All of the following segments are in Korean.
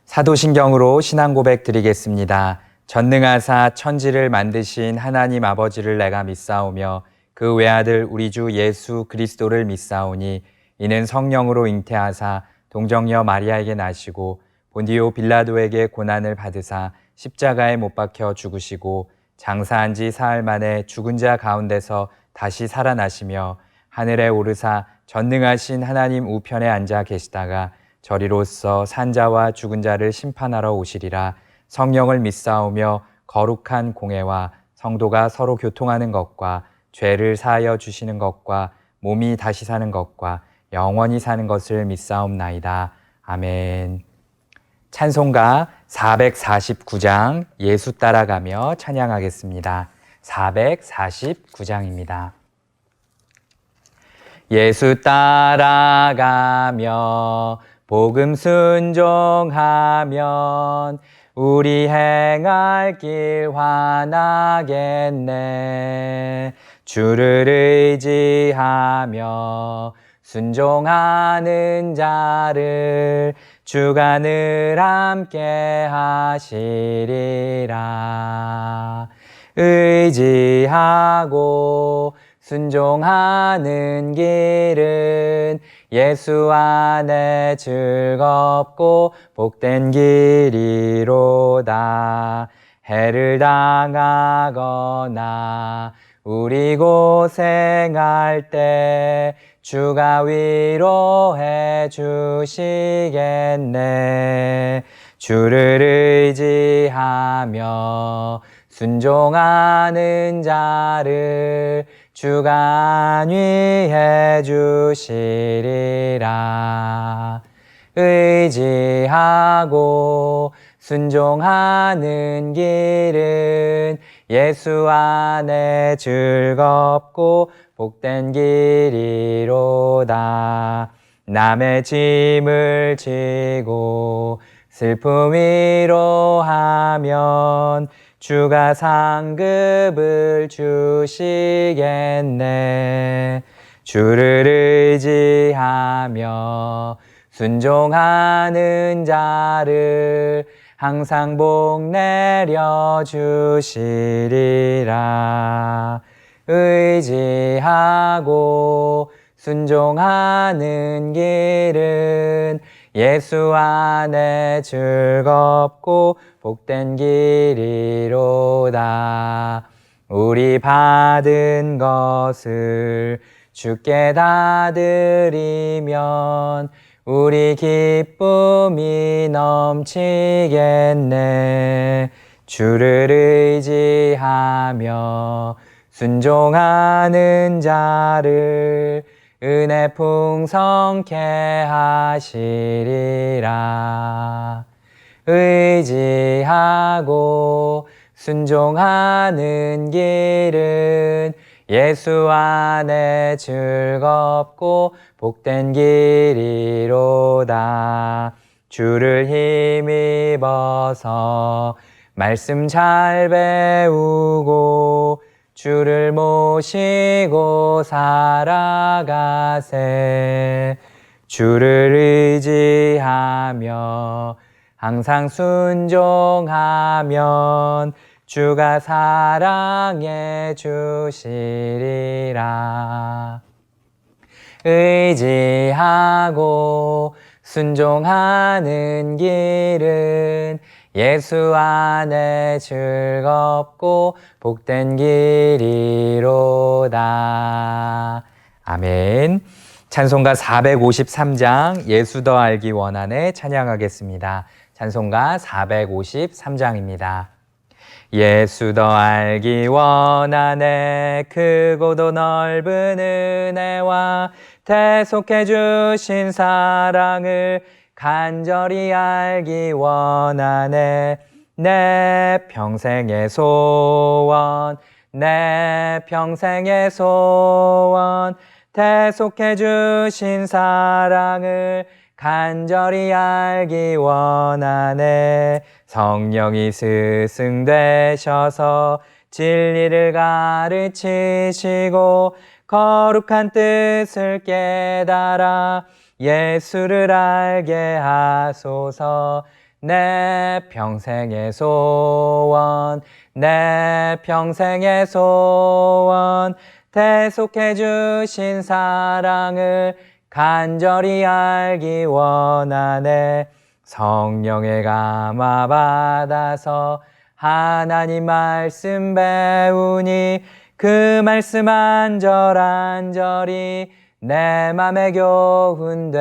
사도신경으로 신앙 고백 드리겠습니다. 전능하사 천지를 만드신 하나님 아버지를 내가 믿사오며 그 외아들 우리 주 예수 그리스도를 믿사오니 이는 성령으로 잉태하사 동정녀 마리아에게 나시고 본디오 빌라도에게 고난을 받으사 십자가에 못 박혀 죽으시고 장사한 지 사흘 만에 죽은 자 가운데서 다시 살아나시며 하늘에 오르사 전능하신 하나님 우편에 앉아 계시다가 저리로서 산자와 죽은 자를 심판하러 오시리라. 성령을 믿사오며 거룩한 공회와 성도가 서로 교통하는 것과 죄를 사하여 주시는 것과 몸이 다시 사는 것과 영원히 사는 것을 믿사옵나이다. 아멘. 찬송가 449장 예수 따라가며 찬양하겠습니다. 449장입니다. 예수 따라가며 복음 순종하면 우리 행할 길 환하겠네. 주를 의지하며 순종하는 자를 주가 늘 함께 하시리라. 의지하고 순종하는 길은 예수 안에 즐겁고 복된 길이로다. 해를 당하거나 우리 고생할 때 주가 위로해 주시겠네. 주를 의지하며 순종하는 자를 주가 안위해 주시리라. 의지하고 순종하는 길은 예수 안에 즐겁고 복된 길이로다. 남의 짐을 지고 슬픔 위로하면 주가 상급을 주시겠네. 주를 의지하며 순종하는 자를 항상 복 내려 주시리라. 의지하고 순종하는 길은 예수 안에 즐겁고 복된 길이로다. 우리 받은 것을 주께 다 드리면 우리 기쁨이 넘치겠네. 주를 의지하며 순종하는 자를 은혜 풍성케 하시리라. 의지하고 순종하는 길은 예수 안에 즐겁고 복된 길이로다. 주를 힘입어서 말씀 잘 배우고 주를 모시고 살아가세. 주를 의지하며 항상 순종하면 주가 사랑해 주시리라. 의지하고 순종하는 길은 예수 안에 즐겁고 복된 길이로다. 아멘. 찬송가 453장 예수 더 알기 원하네 찬양하겠습니다. 찬송가 453장입니다. 예수 더 알기 원하네. 크고도 넓은 은혜와 대속해 주신 사랑을 간절히 알기 원하네. 내 평생의 소원, 내 평생의 소원, 대속해 주신 사랑을 간절히 알기 원하네. 성령이 스승 되셔서 진리를 가르치시고 거룩한 뜻을 깨달아 예수를 알게 하소서. 내 평생의 소원, 내 평생의 소원, 대속해 주신 사랑을 간절히 알기 원하네. 성령의 감화 받아서 하나님 말씀 배우니 그 말씀 안절안절이 내 맘에 교훈되도다.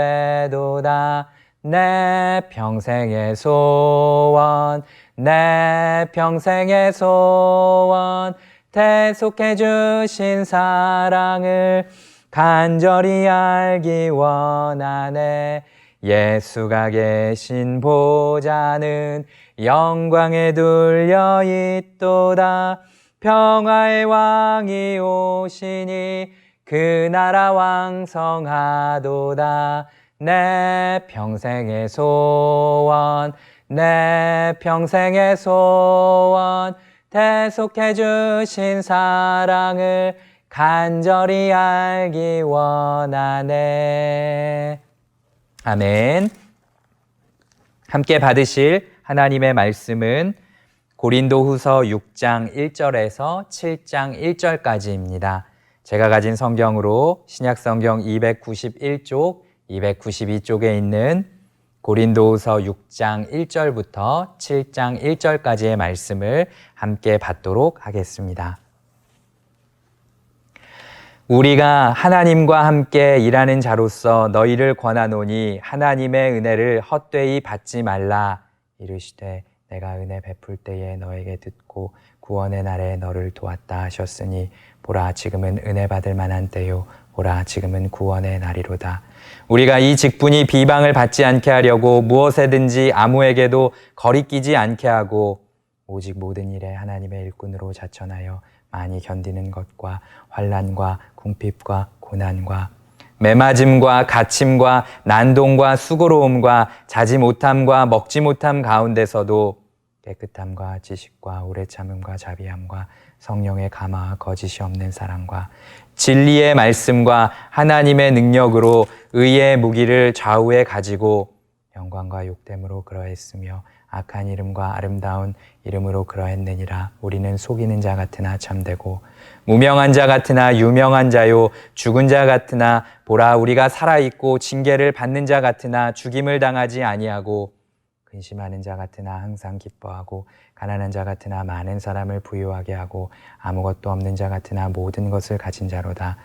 내 평생의 소원, 내 평생의 소원, 대속해 주신 사랑을 간절히 알기 원하네. 예수가 계신 보좌는 영광에 둘려 있도다. 평화의 왕이 오시니 그 나라 왕성하도다. 내 평생의 소원, 내 평생의 소원, 대속해 주신 사랑을 간절히 알기 원하네. 아멘. 함께 받으실 하나님의 말씀은 고린도후서 6장 1절에서 7장 1절까지입니다. 제가 가진 성경으로 신약성경 291쪽, 292쪽에 있는 고린도후서 6장 1절부터 7장 1절까지의 말씀을 함께 받도록 하겠습니다. 우리가 하나님과 함께 일하는 자로서 너희를 권하노니 하나님의 은혜를 헛되이 받지 말라. 이르시되 내가 은혜 베풀 때에 너에게 듣고 구원의 날에 너를 도왔다 하셨으니 보라 지금은 은혜 받을 만한 때요 보라 지금은 구원의 날이로다. 우리가 이 직분이 비방을 받지 않게 하려고 무엇에든지 아무에게도 거리끼지 않게 하고 오직 모든 일에 하나님의 일꾼으로 자천하여 많이 견디는 것과 환난과 궁핍과 고난과 매맞음과 갇힘과 난동과 수고로움과 자지 못함과 먹지 못함 가운데서도 깨끗함과 지식과 오래 참음과 자비함과 성령의 감화와 거짓이 없는 사랑과 진리의 말씀과 하나님의 능력으로 의의 무기를 좌우에 가지고 영광과 욕됨으로 그러했으며 악한 이름과 아름다운 이름으로 그러했느니라. 우리는 속이는 자 같으나 참되고 무명한 자 같으나 유명한 자요 죽은 자 같으나 보라 우리가 살아있고 징계를 받는 자 같으나 죽임을 당하지 아니하고 근심하는 자 같으나 항상 기뻐하고 가난한 자 같으나 많은 사람을 부유하게 하고 아무것도 없는 자 같으나 모든 것을 가진 자로다.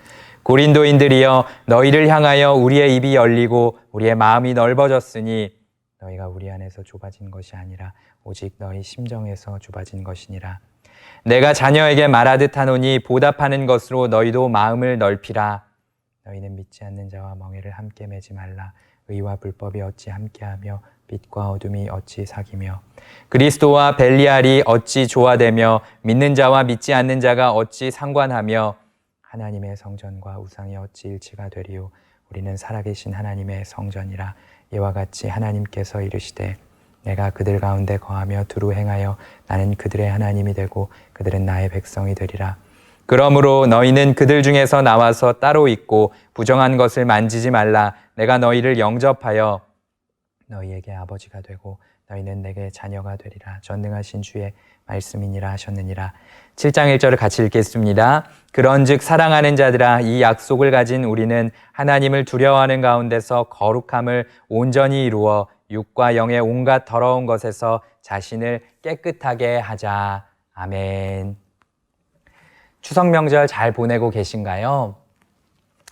고린도인들이여 너희를 향하여 우리의 입이 열리고 우리의 마음이 넓어졌으니 너희가 우리 안에서 좁아진 것이 아니라 오직 너희 심정에서 좁아진 것이니라. 내가 자녀에게 말하듯 하노니 보답하는 것으로 너희도 마음을 넓히라. 너희는 믿지 않는 자와 멍에를 함께 매지 말라. 의와 불법이 어찌 함께하며 빛과 어둠이 어찌 사귀며 그리스도와 벨리알이 어찌 조화되며 믿는 자와 믿지 않는 자가 어찌 상관하며 하나님의 성전과 우상이 어찌 일치가 되리요. 우리는 살아계신 하나님의 성전이라. 이와 같이 하나님께서 이르시되 내가 그들 가운데 거하며 두루 행하여 나는 그들의 하나님이 되고 그들은 나의 백성이 되리라. 그러므로 너희는 그들 중에서 나와서 따로 있고 부정한 것을 만지지 말라. 내가 너희를 영접하여 너희에게 아버지가 되고 너희는 내게 자녀가 되리라. 전능하신 주의 말씀이니라 하셨느니라. 7장 1절을 같이 읽겠습니다. 그런즉 사랑하는 자들아 이 약속을 가진 우리는 하나님을 두려워하는 가운데서 거룩함을 온전히 이루어 육과 영의 온갖 더러운 것에서 자신을 깨끗하게 하자. 아멘. 추석 명절 잘 보내고 계신가요?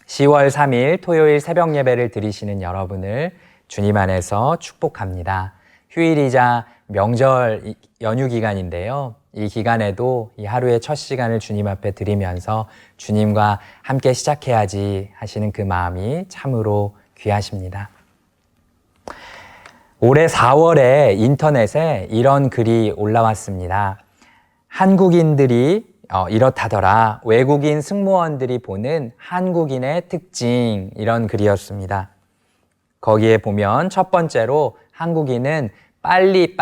10월 3일 토요일 새벽 예배를 드리시는 여러분을 주님 안에서 축복합니다. 휴일이자 명절 연휴 기간인데요. 이 기간에도 이 하루의 첫 시간을 주님 앞에 드리면서 주님과 함께 시작해야지 하시는 그 마음이 참으로 귀하십니다. 올해 4월에 인터넷에 이런 글이 올라왔습니다. 한국인들이 이렇다더라. 외국인 승무원들이 보는 한국인의 특징, 이런 글이었습니다. 거기에 보면 첫 번째로 한국인은 빨리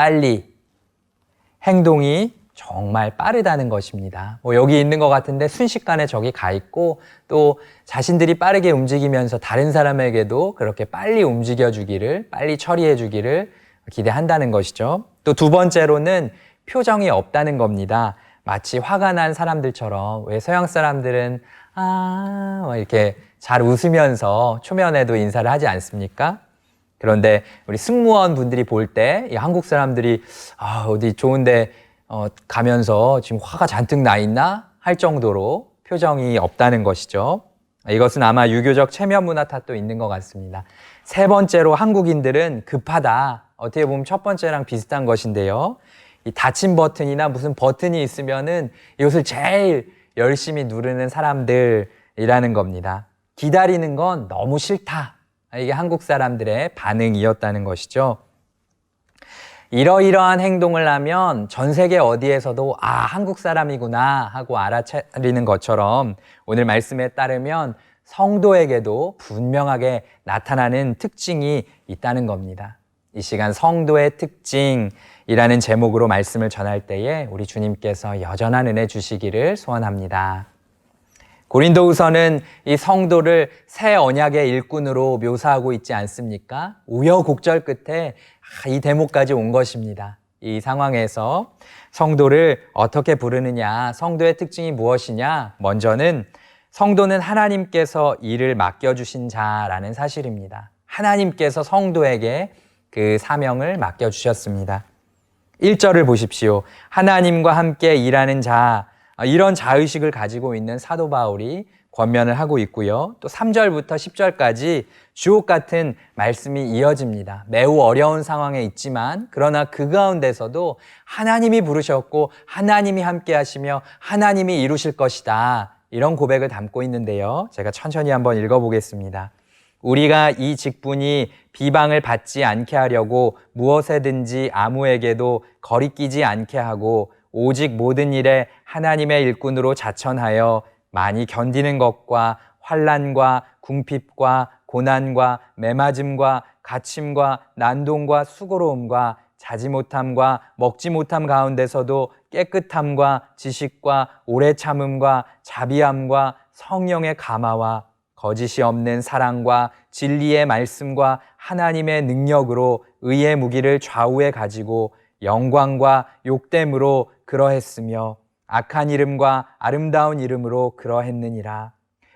행동이 정말 빠르다는 것입니다. 여기 있는 것 같은데 순식간에 저기 가 있고 또 자신들이 빠르게 움직이면서 다른 사람에게도 그렇게 빨리 움직여 주기를, 빨리 처리해 주기를 기대한다는 것이죠. 또 두 번째로는 표정이 없다는 겁니다. 마치 화가 난 사람들처럼 왜 서양 사람들은 이렇게 잘 웃으면서 초면에도 인사를 하지 않습니까? 그런데 우리 승무원 분들이 볼 때 이 한국 사람들이 어디 좋은데 가면서 지금 화가 잔뜩 나 있나 할 정도로 표정이 없다는 것이죠. 이것은 아마 유교적 체면 문화 탓도 있는 것 같습니다. 세 번째로 한국인들은 급하다. 어떻게 보면 첫 번째랑 비슷한 것인데요. 이 닫힌 버튼이나 무슨 버튼이 있으면은 이것을 제일 열심히 누르는 사람들이라는 겁니다. 기다리는 건 너무 싫다. 이게 한국 사람들의 반응이었다는 것이죠. 이러이러한 행동을 하면 전 세계 어디에서도 한국 사람이구나 하고 알아차리는 것처럼 오늘 말씀에 따르면 성도에게도 분명하게 나타나는 특징이 있다는 겁니다. 이 시간 성도의 특징이라는 제목으로 말씀을 전할 때에 우리 주님께서 여전한 은혜 주시기를 소원합니다. 고린도후서는 이 성도를 새 언약의 일꾼으로 묘사하고 있지 않습니까? 우여곡절 끝에 이 대목까지 온 것입니다. 이 상황에서 성도를 어떻게 부르느냐, 성도의 특징이 무엇이냐? 먼저는 성도는 하나님께서 일을 맡겨주신 자라는 사실입니다. 하나님께서 성도에게 그 사명을 맡겨주셨습니다. 1절을 보십시오. 하나님과 함께 일하는 자, 이런 자의식을 가지고 있는 사도 바울이 권면을 하고 있고요. 또 3절부터 10절까지 주옥 같은 말씀이 이어집니다. 매우 어려운 상황에 있지만 그러나 그 가운데서도 하나님이 부르셨고 하나님이 함께 하시며 하나님이 이루실 것이다. 이런 고백을 담고 있는데요. 제가 천천히 한번 읽어보겠습니다. 우리가 이 직분이 비방을 받지 않게 하려고 무엇에든지 아무에게도 거리끼지 않게 하고 오직 모든 일에 하나님의 일꾼으로 자천하여 많이 견디는 것과 환난과 궁핍과 고난과 매맞음과 갇힘과 난동과 수고로움과 자지 못함과 먹지 못함 가운데서도 깨끗함과 지식과 오래 참음과 자비함과 성령의 감화와 거짓이 없는 사랑과 진리의 말씀과 하나님의 능력으로 의의 무기를 좌우에 가지고 영광과 욕됨으로 그러했으며 악한 이름과 아름다운 이름으로 그러했느니라.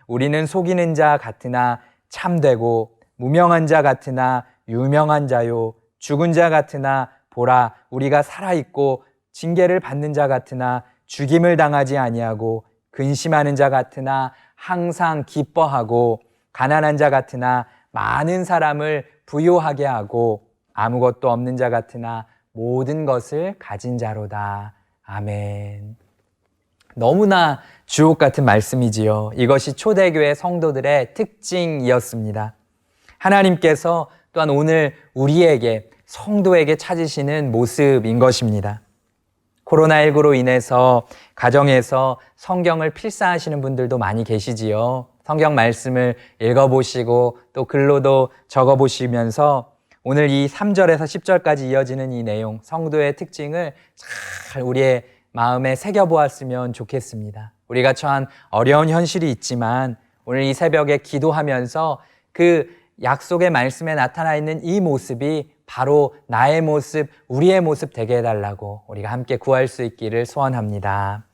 우리는 속이는 자 같으나 참되고 무명한 자 같으나 유명한 자요 죽은 자 같으나 보라 우리가 살아있고 징계를 받는 자 같으나 죽임을 당하지 아니하고 근심하는 자 같으나 항상 기뻐하고 가난한 자 같으나 많은 사람을 부요하게 하고 아무것도 없는 자 같으나 모든 것을 가진 자로다. 아멘. 너무나 주옥 같은 말씀이지요. 이것이 초대교회 성도들의 특징이었습니다. 하나님께서 또한 오늘 우리에게 성도에게 찾으시는 모습인 것입니다. 코로나19로 인해서 가정에서 성경을 필사하시는 분들도 많이 계시지요. 성경 말씀을 읽어보시고 또 글로도 적어보시면서 오늘 이 3절에서 10절까지 이어지는 이 내용, 성도의 특징을 잘 우리의 마음에 새겨보았으면 좋겠습니다. 우리가 처한 어려운 현실이 있지만 오늘 이 새벽에 기도하면서 그 약속의 말씀에 나타나 있는 이 모습이 바로 나의 모습, 우리의 모습 되게 해달라고 우리가 함께 구할 수 있기를 소원합니다.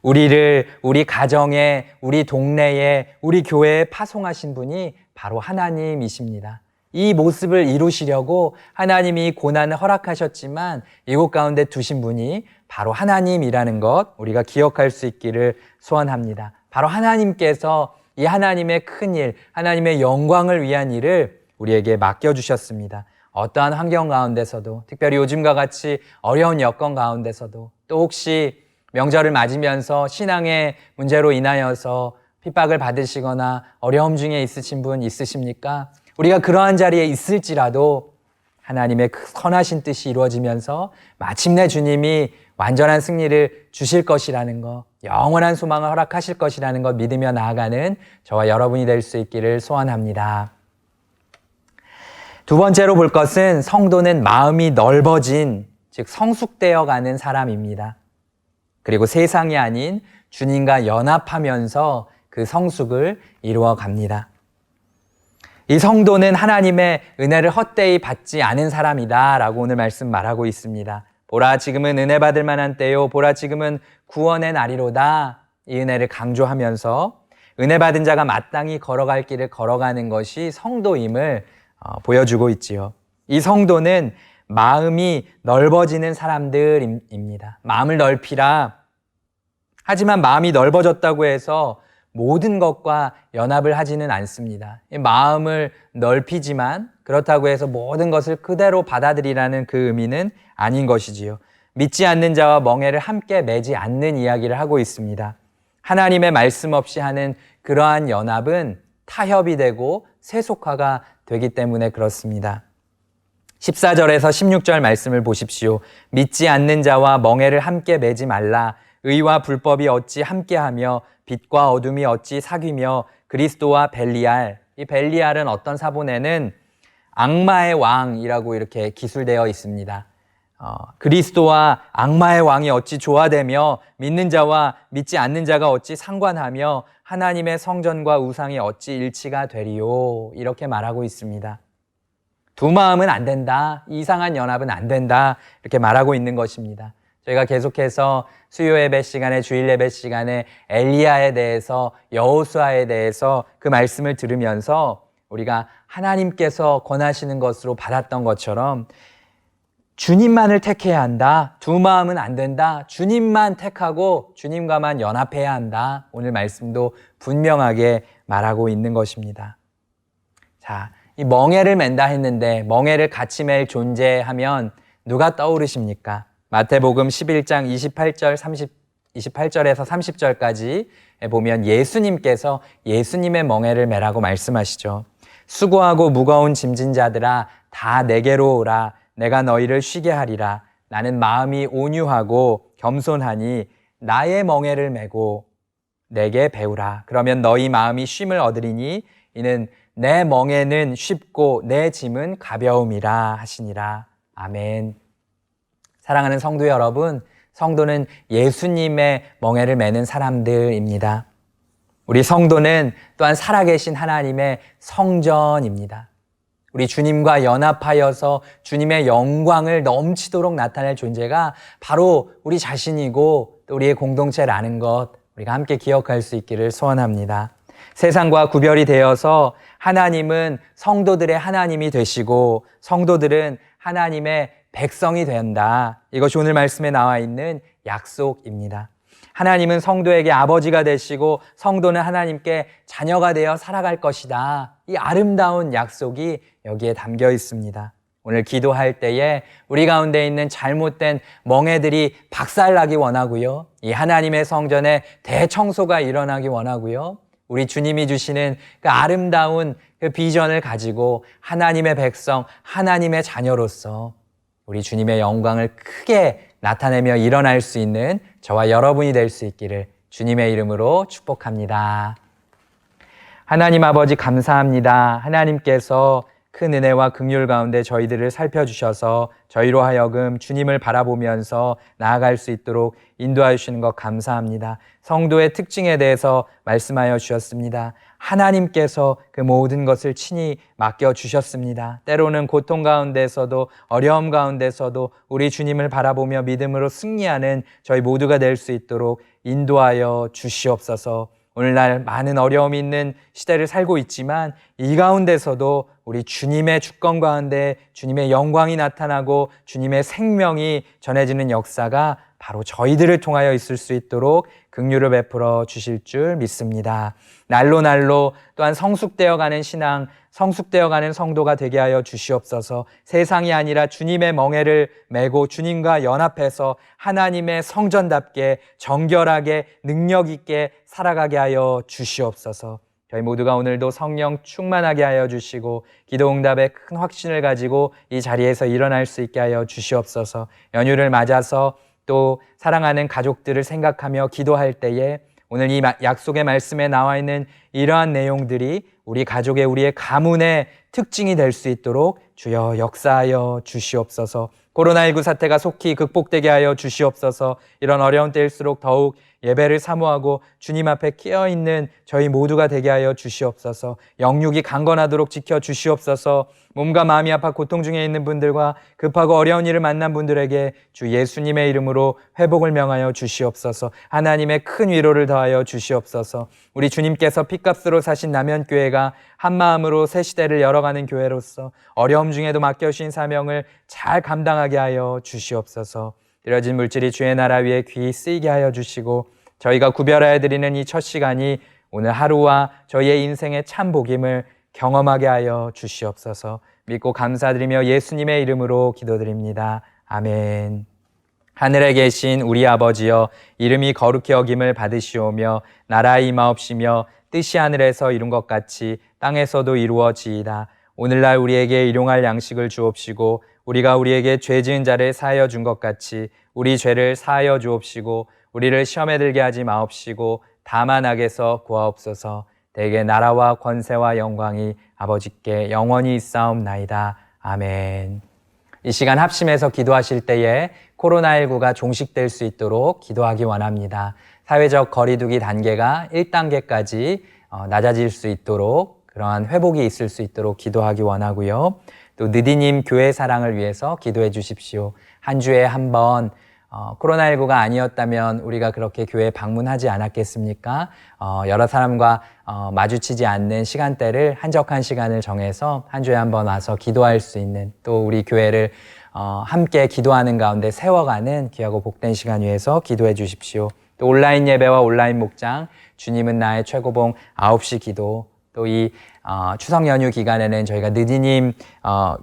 우리를 우리 가정에, 우리 동네에, 우리 교회에 파송하신 분이 바로 하나님이십니다. 이 모습을 이루시려고 하나님이 고난을 허락하셨지만 이곳 가운데 두신 분이 바로 하나님이라는 것 우리가 기억할 수 있기를 소원합니다. 바로 하나님께서 이 하나님의 큰 일, 하나님의 영광을 위한 일을 우리에게 맡겨주셨습니다. 어떠한 환경 가운데서도, 특별히 요즘과 같이 어려운 여건 가운데서도, 또 혹시 명절을 맞으면서 신앙의 문제로 인하여서 핍박을 받으시거나 어려움 중에 있으신 분 있으십니까? 우리가 그러한 자리에 있을지라도 하나님의 선하신 뜻이 이루어지면서 마침내 주님이 완전한 승리를 주실 것이라는 것, 영원한 소망을 허락하실 것이라는 것 믿으며 나아가는 저와 여러분이 될 수 있기를 소원합니다. 두 번째로 볼 것은 성도는 마음이 넓어진, 즉 성숙되어 가는 사람입니다. 그리고 세상이 아닌 주님과 연합하면서 그 성숙을 이루어 갑니다. 이 성도는 하나님의 은혜를 헛되이 받지 않은 사람이다 라고 오늘 말씀 말하고 있습니다. 보라 지금은 은혜 받을 만한 때요, 보라 지금은 구원의 날이로다. 이 은혜를 강조하면서 은혜 받은 자가 마땅히 걸어갈 길을 걸어가는 것이 성도임을 보여주고 있지요. 이 성도는 마음이 넓어지는 사람들입니다. 마음을 넓히라. 하지만 마음이 넓어졌다고 해서 모든 것과 연합을 하지는 않습니다. 마음을 넓히지만 그렇다고 해서 모든 것을 그대로 받아들이라는 그 의미는 아닌 것이지요. 믿지 않는 자와 멍에를 함께 매지 않는 이야기를 하고 있습니다. 하나님의 말씀 없이 하는 그러한 연합은 타협이 되고 세속화가 되기 때문에 그렇습니다. 14절에서 16절 말씀을 보십시오. 믿지 않는 자와 멍에를 함께 매지 말라. 의와 불법이 어찌 함께하며 빛과 어둠이 어찌 사귀며 그리스도와 벨리알. 이 벨리알은 어떤 사본에는 악마의 왕이라고 이렇게 기술되어 있습니다. 그리스도와 악마의 왕이 어찌 조화되며 믿는 자와 믿지 않는 자가 어찌 상관하며 하나님의 성전과 우상이 어찌 일치가 되리요. 이렇게 말하고 있습니다. 두 마음은 안 된다. 이상한 연합은 안 된다. 이렇게 말하고 있는 것입니다. 저희가 계속해서 수요 예배 시간에, 주일 예배 시간에 엘리야에 대해서, 여호수아에 대해서 그 말씀을 들으면서 우리가 하나님께서 권하시는 것으로 받았던 것처럼 주님만을 택해야 한다. 두 마음은 안 된다. 주님만 택하고 주님과만 연합해야 한다. 오늘 말씀도 분명하게 말하고 있는 것입니다. 자, 이 멍에를 맨다 했는데 멍에를 같이 맬 존재하면 누가 떠오르십니까? 마태복음 11장 28절에서 30절까지 보면 예수님께서 예수님의 멍에를 매라고 말씀하시죠. 수고하고 무거운 짐진 자들아 다 내게로 오라. 내가 너희를 쉬게 하리라. 나는 마음이 온유하고 겸손하니 나의 멍에를 메고 내게 배우라. 그러면 너희 마음이 쉼을 얻으리니 이는 내 멍에는 쉽고 내 짐은 가벼움이라 하시니라. 아멘. 사랑하는 성도 여러분, 성도는 예수님의 멍에를 매는 사람들입니다. 우리 성도는 또한 살아계신 하나님의 성전입니다. 우리 주님과 연합하여서 주님의 영광을 넘치도록 나타낼 존재가 바로 우리 자신이고 또 우리의 공동체라는 것, 우리가 함께 기억할 수 있기를 소원합니다. 세상과 구별이 되어서 하나님은 성도들의 하나님이 되시고 성도들은 하나님의 백성이 된다. 이것이 오늘 말씀에 나와 있는 약속입니다. 하나님은 성도에게 아버지가 되시고 성도는 하나님께 자녀가 되어 살아갈 것이다. 이 아름다운 약속이 여기에 담겨 있습니다. 오늘 기도할 때에 우리 가운데 있는 잘못된 멍에들이 박살나기 원하고요. 이 하나님의 성전에 대청소가 일어나기 원하고요. 우리 주님이 주시는 그 아름다운 그 비전을 가지고 하나님의 백성, 하나님의 자녀로서 우리 주님의 영광을 크게 나타내며 일어날 수 있는 저와 여러분이 될 수 있기를 주님의 이름으로 축복합니다. 하나님 아버지 감사합니다. 하나님께서 큰 은혜와 긍휼 가운데 저희들을 살펴주셔서 저희로 하여금 주님을 바라보면서 나아갈 수 있도록 인도하여 주시는 것 감사합니다. 성도의 특징에 대해서 말씀하여 주셨습니다. 하나님께서 그 모든 것을 친히 맡겨주셨습니다. 때로는 고통 가운데서도 어려움 가운데서도 우리 주님을 바라보며 믿음으로 승리하는 저희 모두가 될 수 있도록 인도하여 주시옵소서. 오늘날 많은 어려움이 있는 시대를 살고 있지만 이 가운데서도 우리 주님의 주권 가운데 주님의 영광이 나타나고 주님의 생명이 전해지는 역사가 바로 저희들을 통하여 있을 수 있도록 긍휼을 베풀어 주실 줄 믿습니다. 날로 날로 또한 성숙되어가는 신앙, 성숙되어가는 성도가 되게 하여 주시옵소서. 세상이 아니라 주님의 멍에를 메고 주님과 연합해서 하나님의 성전답게 정결하게 능력 있게 살아가게 하여 주시옵소서. 저희 모두가 오늘도 성령 충만하게 하여 주시고 기도 응답에 큰 확신을 가지고 이 자리에서 일어날 수 있게 하여 주시옵소서. 연휴를 맞아서 또 사랑하는 가족들을 생각하며 기도할 때에 오늘 이 약속의 말씀에 나와 있는 이러한 내용들이 우리 가족의 우리의 가문의 특징이 될 수 있도록 주여 역사하여 주시옵소서. 코로나19 사태가 속히 극복되게 하여 주시옵소서. 이런 어려운 때일수록 더욱 예배를 사모하고 주님 앞에 깨어있는 저희 모두가 되게 하여 주시옵소서. 영육이 강건하도록 지켜 주시옵소서. 몸과 마음이 아파 고통 중에 있는 분들과 급하고 어려운 일을 만난 분들에게 주 예수님의 이름으로 회복을 명하여 주시옵소서. 하나님의 큰 위로를 더하여 주시옵소서. 우리 주님께서 핏값으로 사신 남현교회가 한마음으로 새 시대를 열어가는 교회로서 어려움 중에도 맡겨주신 사명을 잘 감당하게 하여 주시옵소서. 드려진 물질이 주의 나라 위에 귀히 쓰이게 하여 주시고 저희가 구별하여 드리는 이 첫 시간이 오늘 하루와 저희의 인생의 참 복임을 경험하게 하여 주시옵소서. 믿고 감사드리며 예수님의 이름으로 기도드립니다. 아멘. 하늘에 계신 우리 아버지여, 이름이 거룩히 여김을 받으시오며 나라의 임하옵시며 뜻이 하늘에서 이룬 것 같이 땅에서도 이루어지이다. 오늘날 우리에게 일용할 양식을 주옵시고 우리가 우리에게 죄 지은 자를 사하여 준 것 같이 우리 죄를 사하여 주옵시고 우리를 시험에 들게 하지 마옵시고 다만 악에서 구하옵소서. 대개 나라와 권세와 영광이 아버지께 영원히 있사옵나이다. 아멘. 이 시간 합심해서 기도하실 때에 코로나19가 종식될 수 있도록 기도하기 원합니다. 사회적 거리두기 단계가 1단계까지 낮아질 수 있도록, 그러한 회복이 있을 수 있도록 기도하기 원하고요. 또 느디님 교회 사랑을 위해서 기도해 주십시오. 한 주에 한 번 코로나19가 아니었다면 우리가 그렇게 교회에 방문하지 않았겠습니까? 여러 사람과 마주치지 않는 시간대를, 한적한 시간을 정해서 한 주에 한 번 와서 기도할 수 있는, 또 우리 교회를 함께 기도하는 가운데 세워가는 귀하고 복된 시간 위해서 기도해 주십시오. 또 온라인 예배와 온라인 목장, 주님은 나의 최고봉 9시 기도, 또 이 추석 연휴 기간에는 저희가 느디님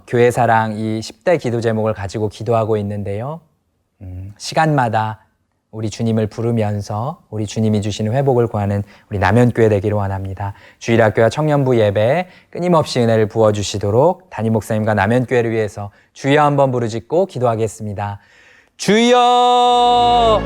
교회 사랑 이 10대 기도 제목을 가지고 기도하고 있는데요. 시간마다 우리 주님을 부르면서 우리 주님이 주시는 회복을 구하는 우리 남현교회 되기를 원합니다. 주일학교와 청년부 예배에 끊임없이 은혜를 부어주시도록 담임 목사님과 남현교회를 위해서 주여 한번 부르짖고 기도하겠습니다. 주여!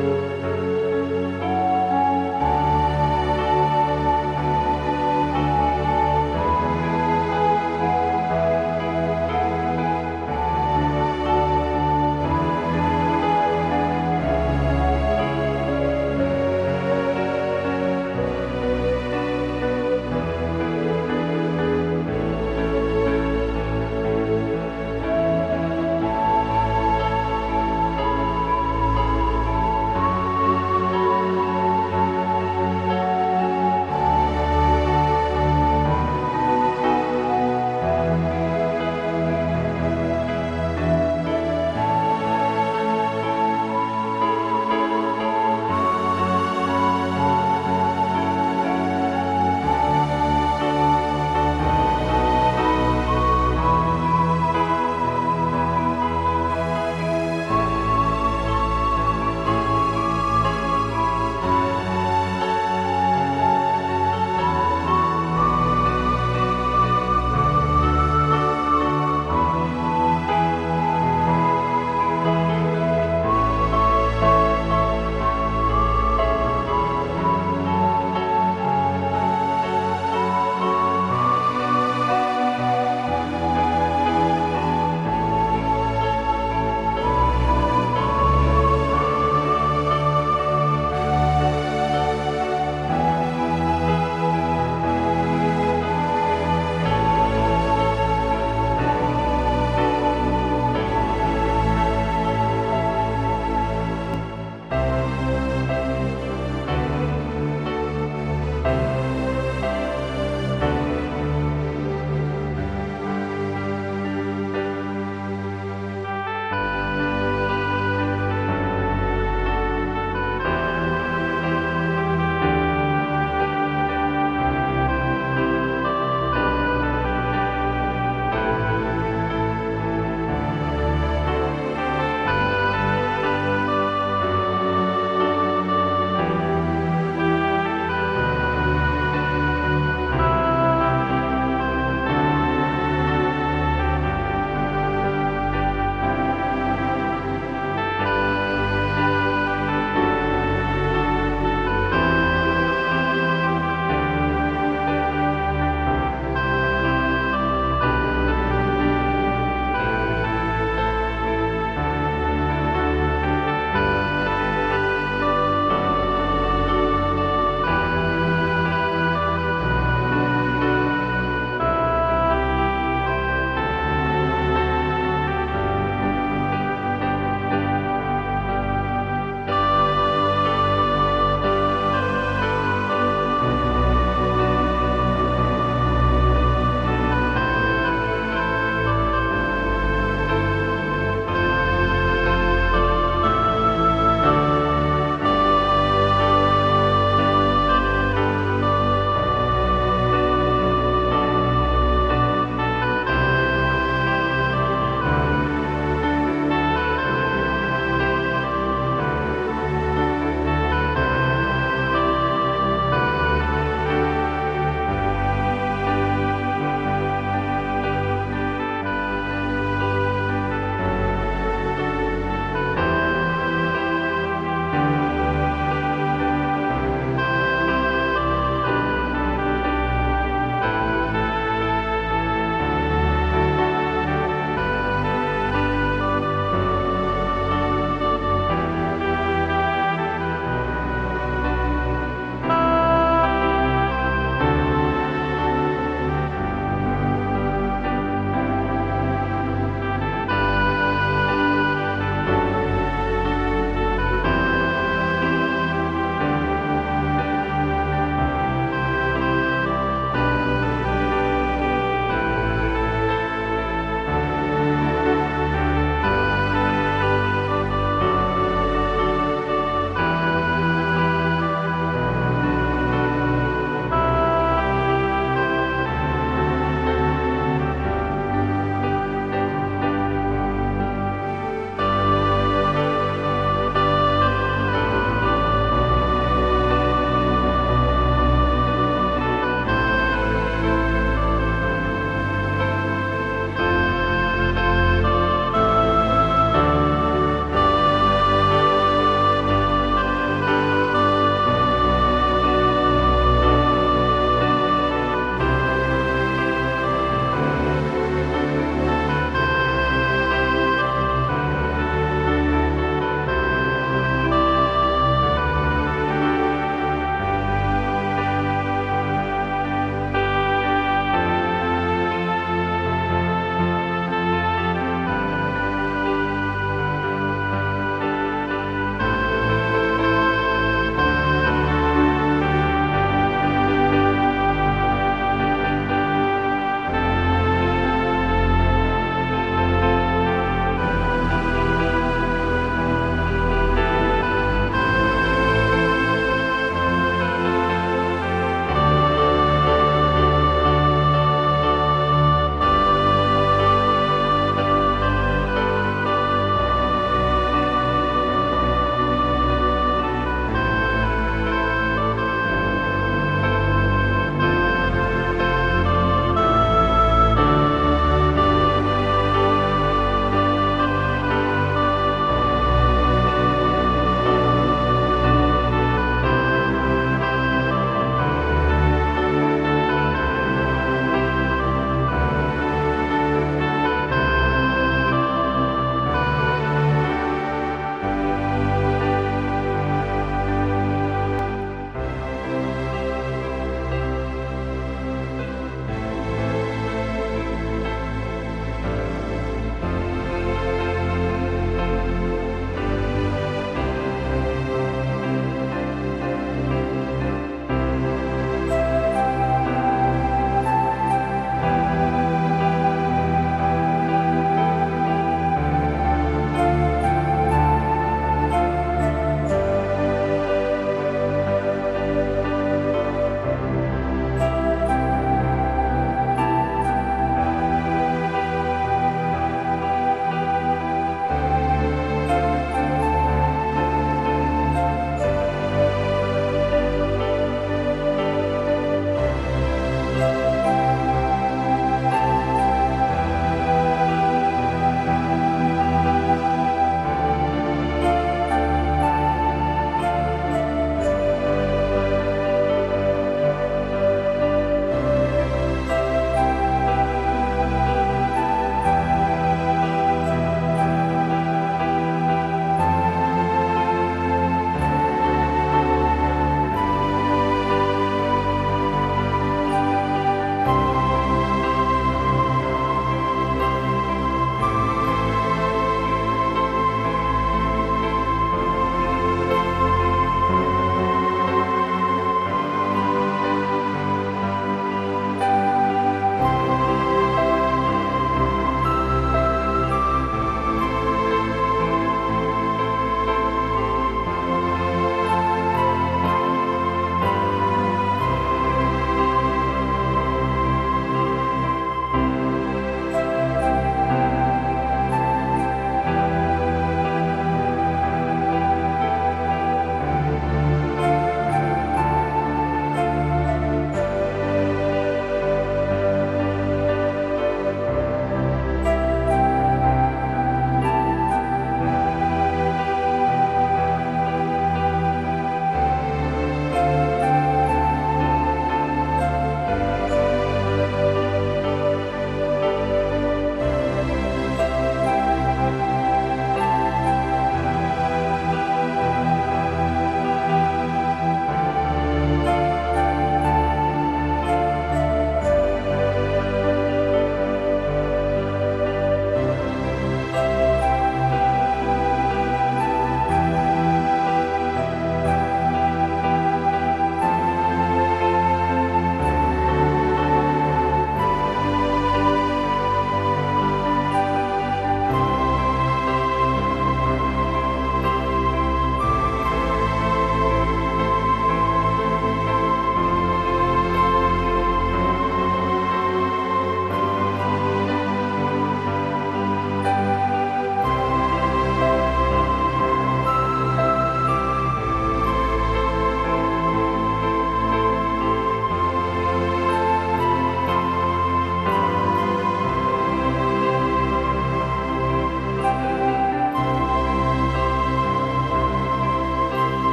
아멘.